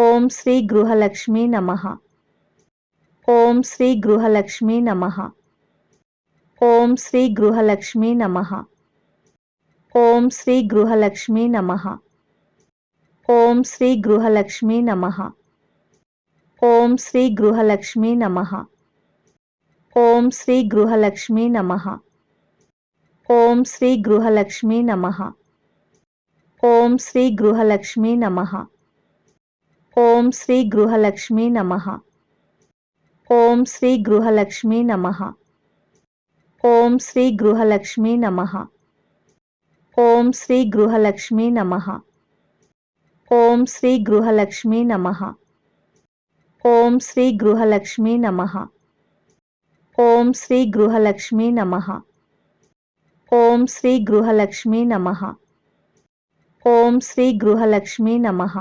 ఓం శ్రీ గృహలక్ష్మీ నమః. ఓం శ్రీ గృహలక్ష్మీ నమః. ఓం శ్రీ గృహలక్ష్మీ నమః. ఓం శ్రీ గృహలక్ష్మీ నమః. ఓం శ్రీ గృహలక్ష్మీ నమః. ఓం శ్రీ గృహలక్ష్మీ నమః. ఓం శ్రీ గృహలక్ష్మీ నమః. ఓం శ్రీ గృహలక్ష్మీ నమః. ఓం శ్రీ గృహలక్ష్మీ నమః. ఓం శ్రీ గృహలక్ష్మీ నమః. ఓం శ్రీ గృహలక్ష్మీ నమః. ఓం శ్రీ గృహలక్ష్మీ నమః. ఓం శ్రీ గృహలక్ష్మీ నమః. ఓం శ్రీ గృహలక్ష్మీ నమః. ఓం శ్రీ గృహలక్ష్మీ నమః. ఓం శ్రీ గృహలక్ష్మీ నమః. ఓం శ్రీ గృహలక్ష్మీ నమః. ఓం శ్రీ గృహలక్ష్మీ నమః.